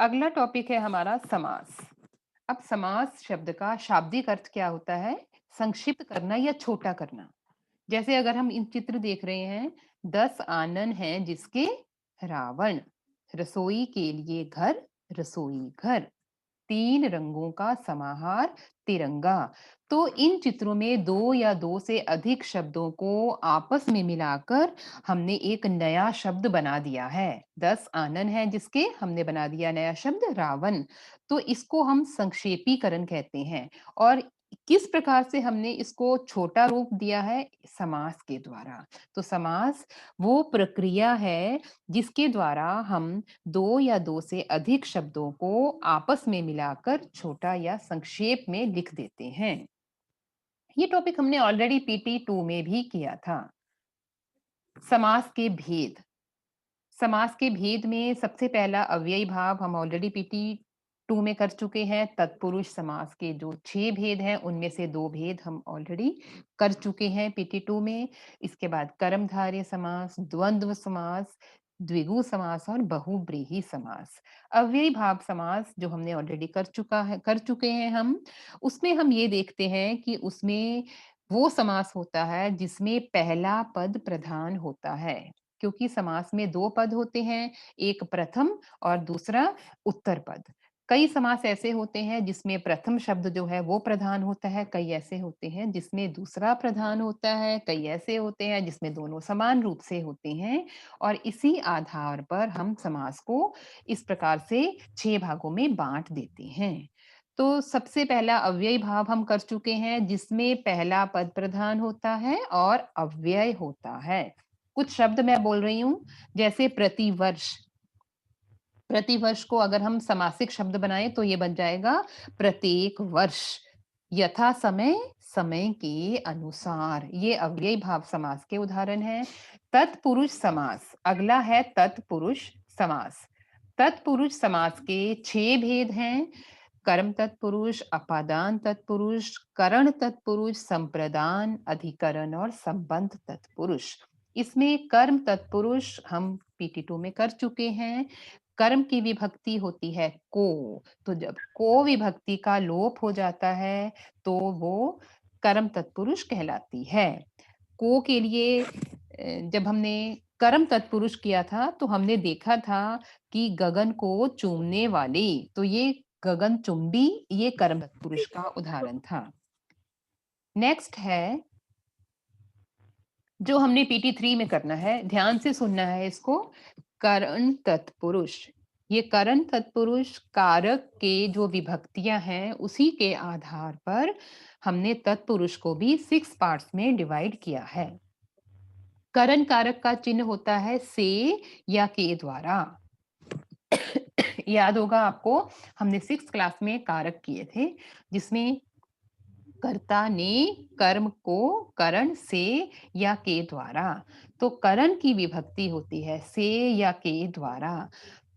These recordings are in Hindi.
अगला टॉपिक है हमारा समास। अब समास शब्द का शाब्दिक अर्थ क्या होता है? संक्षिप्त करना या छोटा करना। जैसे अगर हम इन चित्र देख रहे हैं, 10 आनन हैं जिसके रावण, रसोई के लिए घर, रसोई घर, 3 रंगों का समाहार, तिरंगा। तो इन चित्रों में 2 या 2 से अधिक शब्दों को आपस में मिलाकर हमने एक नया शब्द बना दिया है। 10 आनन हैं जिसके हमने बना दिया नया शब्द रावण। तो इसको हम संक्षेपीकरण कहते हैं। और किस प्रकार से हमने इसको छोटा रूप दिया है? समास के द्वारा। तो समास वो प्रक्रिया है जिसके द्वारा हम 2 या 2 से अधिक शब्दों को आपस में मिलाकर छोटा या संक्षेप में लिख देते हैं। ये टॉपिक हमने ऑलरेडी पीटी 2 में भी किया था। समास के भेद। समास के भेद में सबसे पहला अव्ययी भाव हम ऑलरेडी पीटी 2 में कर चुके हैं। तत्पुरुष समास के जो 6 भेद हैं उनमें से 2 भेद हम ऑलरेडी कर चुके हैं पीटी 2 में। इसके बाद कर्मधारय समास, द्वंद्व समास, द्विगु समास और बहुब्रीहि समास। अव्ययी भाव समास जो हमने ऑलरेडी कर चुके हैं हम, उसमें हम ये देखते हैं कि उसमें वो समास होता है जिसमें पहला पद प्रधान होता है। क्योंकि समास में 2 पद होते हैं, एक प्रथम और दूसरा उत्तर पद। कई समास ऐसे होते हैं जिसमें प्रथम शब्द जो है वो प्रधान होता है, कई ऐसे होते हैं जिसमें दूसरा प्रधान होता है, कई ऐसे होते हैं जिसमें दोनों समान रूप से होते हैं और इसी आधार पर हम समास को इस प्रकार से 6 भागों में बाँट देते हैं। तो सबसे पहला अव्ययी भाव हम कर चुके हैं जिसमें पहला पद प्रधान होता है और अव्यय होता है। कुछ शब्द मैं बोल रही हूँ, जैसे प्रतिवर्ष। प्रतिवर्ष को अगर हम समासिक शब्द बनाएँ तो ये बन जाएगा प्रत्येक वर्ष। यथा समय, समय के अनुसार। ये अव्ययी भाव समास के उदाहरण हैं। तत्पुरुष समास, अगला है तत्पुरुष समास। तत्पुरुष समास के 6 भेद हैं। कर्म तत्पुरुष, अपादान तत्पुरुष, करण तत्पुरुष, संप्रदान, अधिकरण और संबंध तत्पुरुष। इसमें कर्म तत्पुरुष हम पीटी 2 में कर चुके हैं। कर्म की विभक्ति होती है को। तो जब को विभक्ति का लोप हो जाता है तो वो कर्म तत्पुरुष कहलाती है। को के लिए जब हमने कर्म तत्पुरुष किया था तो हमने देखा था कि गगन को चूमने वाली, तो ये गगनचुंबी, ये कर्म तत्पुरुष का उदाहरण था। नेक्स्ट है जो हमने पीटी 3 में करना है, ध्यान से सुनना है इसको। करण तत्पुरुष। ये करण तत्पुरुष कारक के जो विभक्तियां हैं उसी के आधार पर हमने तत्पुरुष को भी 6 पार्ट्स में डिवाइड किया है। करण कारक का चिन्ह होता है से या के द्वारा। याद होगा आपको, हमने 6th क्लास में कारक किए थे जिसमें कर्ता ने कर्म को करण से या के द्वारा। तो करण की विभक्ति होती है से या के द्वारा।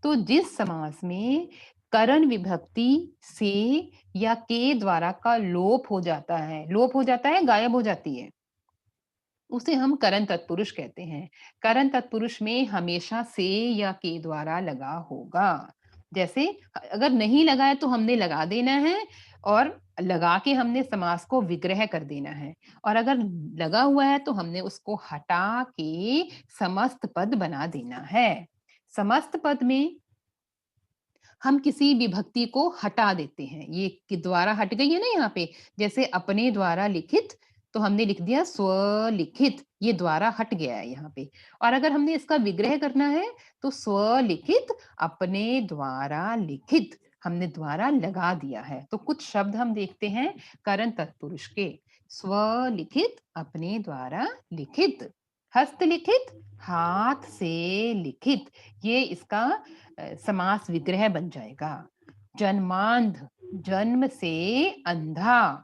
तो जिस समास में करण विभक्ति से या के द्वारा का लोप हो जाता है, लोप हो जाता है, गायब हो जाती है, उसे हम करण तत्पुरुष कहते हैं। करण तत्पुरुष में हमेशा से या के द्वारा लगा होगा। जैसे अगर नहीं लगा है तो हमने लगा देना है और लगा के हमने समास को विग्रह कर देना है। और अगर लगा हुआ है तो हमने उसको हटा के समस्त पद बना देना है। समस्त पद में हम किसी विभक्ति को हटा देते हैं। ये कि द्वारा हट गई है ना यहाँ पे, जैसे अपने द्वारा लिखित, तो हमने लिख दिया स्वलिखित, ये द्वारा हट गया है यहाँ पे। और अगर हमने इसका विग्रह करना है तो स्वलिखित, अपने द्वारा लिखित, हमने द्वारा लगा दिया है। तो कुछ शब्द हम देखते हैं करण तत्पुरुष के। स्वलिखित, अपने द्वारा लिखित। हस्तलिखित, हाथ से लिखित, ये इसका समास विग्रह बन जाएगा। जन्मांध, जन्म से अंधा।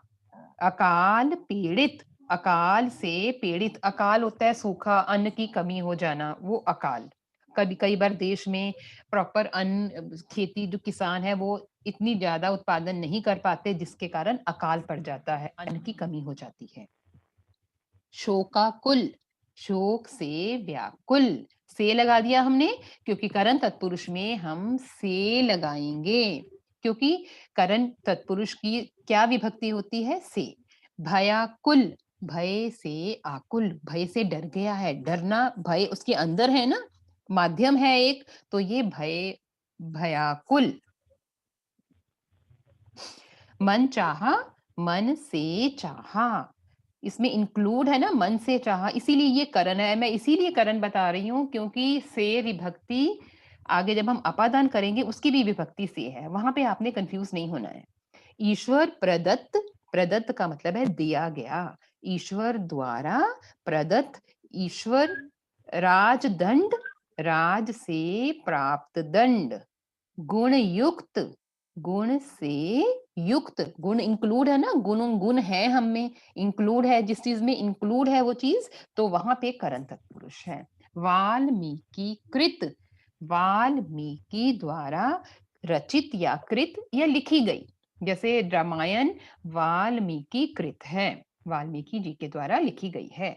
अकाल पीड़ित, अकाल से पीड़ित। अकाल होता है सूखा, अन्न की कमी हो जाना, वो अकाल। कभी कई बार देश में प्रॉपर अन्न, खेती जो किसान है वो इतनी ज्यादा उत्पादन नहीं कर पाते जिसके कारण अकाल पड़ जाता है, अन्न की कमी हो जाती है। शोकाकुल, शोक से व्याकुल, से लगा दिया हमने क्योंकि करण तत्पुरुष में हम से लगाएंगे, क्योंकि करण तत्पुरुष की क्या विभक्ति होती है? से। भयाकुल, भय से आकुल, भय से डर गया है, डरना भय उसके अंदर है ना, माध्यम है एक, तो ये भय भयाकुल। मन चाहा, मन से चाहा, इसमें इंक्लूड है ना मन से चाहा, इसीलिए ये करण है। मैं इसीलिए करण बता रही हूँ क्योंकि से विभक्ति आगे जब हम अपादान करेंगे उसकी भी विभक्ति से है, वहां पे आपने कंफ्यूज नहीं होना है। ईश्वर प्रदत्त, प्रदत्त का मतलब है दिया गया, ईश्वर द्वारा प्रदत्त, ईश्वर राजदंड, राज से प्राप्त दंड, गुण युक्त, गुण से युक्त, गुण इंक्लूड है ना, गुण गुण है हम में, इंक्लूड है, जिस चीज में इंक्लूड है वो चीज, तो वहां पे करण तत्पुरुष है। वाल्मीकि कृत, वाल्मीकि द्वारा रचित या कृत या लिखी गई, जैसे रामायण वाल्मीकि कृत है, वाल्मीकि जी के द्वारा लिखी गई है।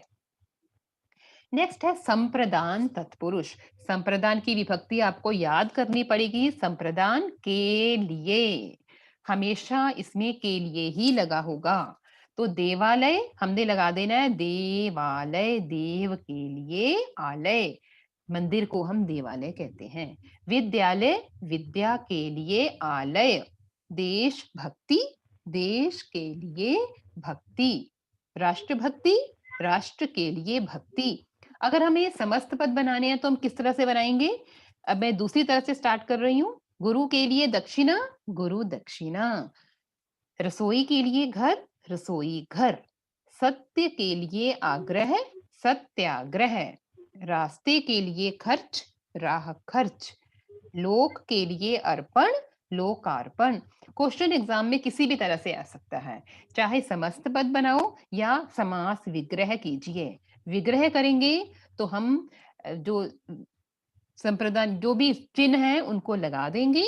नेक्स्ट है संप्रदान तत्पुरुष। संप्रदान की विभक्ति आपको याद करनी पड़ेगी, संप्रदान के लिए, हमेशा इसमें के लिए ही लगा होगा। तो देवालय हमने लगा देना है, देवालय, देव के लिए, आलय, मंदिर को हम देवालय कहते हैं। विद्यालय, विद्या के लिए आलय। देशभक्ति, देश के लिए भक्ति। राष्ट्रभक्ति, राष्ट्र के लिए भक्ति। अगर हमें समस्त पद बनाने हैं तो हम किस तरह से बनाएंगे? अब मैं दूसरी तरह से स्टार्ट कर रही हूँ। गुरु के लिए दक्षिणा, गुरु दक्षिणा। रसोई के लिए घर, रसोई घर। सत्य के लिए आग्रह, सत्याग्रह। रास्ते के लिए खर्च, राह खर्च। लोक के लिए अर्पण, लोकार्पण। क्वेश्चन एग्जाम में किसी भी तरह से आ सकता है, चाहे समस्त पद बनाओ या समास विग्रह कीजिए। विग्रह करेंगे तो हम जो संप्रदान जो भी चिन्ह हैं उनको लगा देंगे,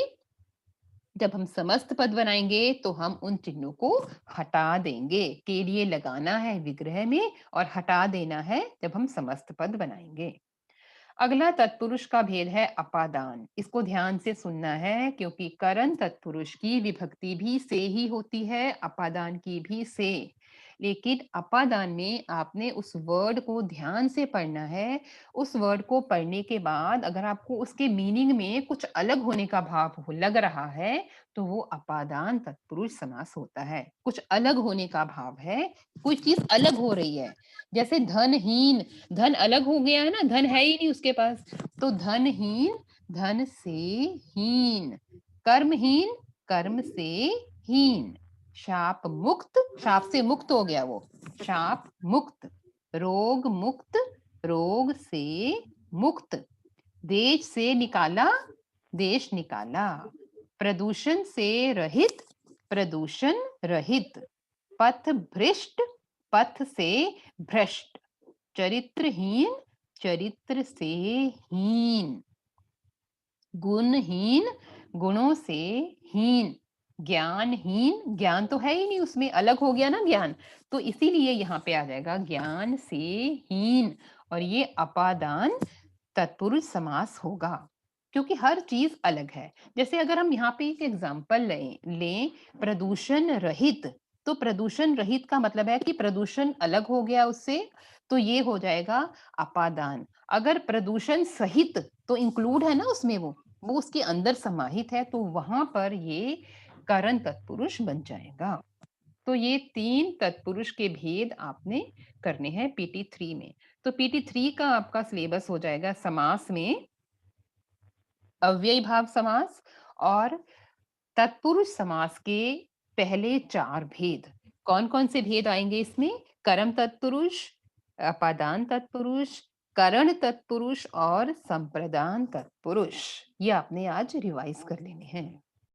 जब हम समस्त पद बनाएंगे तो हम उन चिन्हों को हटा देंगे। के लिए लगाना है विग्रह में और हटा देना है जब हम समस्त पद बनाएंगे। अगला तत्पुरुष का भेद है अपादान, इसको ध्यान से सुनना है क्योंकि करण तत्पुरुष की विभक्ति भी से ही होती है, अपादान की भी से, लेकिन अपादान में आपने उस वर्ड को ध्यान से पढ़ना है। उस वर्ड को पढ़ने के बाद अगर आपको उसके मीनिंग में कुछ अलग होने का भाव लग रहा है तो वो अपादान तत्पुरुष समास होता है। कुछ अलग होने का भाव है, कोई चीज अलग हो रही है, जैसे धनहीन, धन अलग हो गया है ना, धन है ही नहीं उसके पास, तो धनहीन, धन से हीन। कर्महीन, कर्म से हीन। शाप मुक्त, शाप से मुक्त हो गया वो, शाप मुक्त। रोग मुक्त, रोग से मुक्त। देश से निकाला, देश निकाला। प्रदूषण से रहित, प्रदूषण रहित। पथ भ्रष्ट, पथ से भ्रष्ट। चरित्रहीन, चरित्र से हीन। गुणहीन, गुणों से हीन। ज्ञानहीन, ज्ञान तो है ही नहीं उसमें, अलग हो गया ना ज्ञान, तो इसीलिए यहाँ पे आ जाएगा ज्ञान से हीन, और ये अपादान तत्पुरुष समास होगा क्योंकि हर चीज अलग है। जैसे अगर हम यहाँ पे एक एग्जाम्पल लें प्रदूषण रहित, तो प्रदूषण रहित का मतलब है कि प्रदूषण अलग हो गया उससे, तो ये हो जाएगा अपादान। अगर प्रदूषण सहित, तो इंक्लूड है ना उसमें, वो उसके अंदर समाहित है, तो वहां पर ये करण तत्पुरुष बन जाएगा। तो ये 3 तत्पुरुष के भेद आपने करने हैं PT3 में। तो PT3 का आपका सिलेबस हो जाएगा समास में अव्ययी भाव समास और तत्पुरुष समास के पहले 4 भेद। कौन-कौन से भेद आएंगे इसमें? कर्म तत्पुरुष, अपादान तत्पुरुष, करण तत्पुरुष और संप्रदान तत्पुरुष। ये आपने आज रिवाइज कर लेने हैं।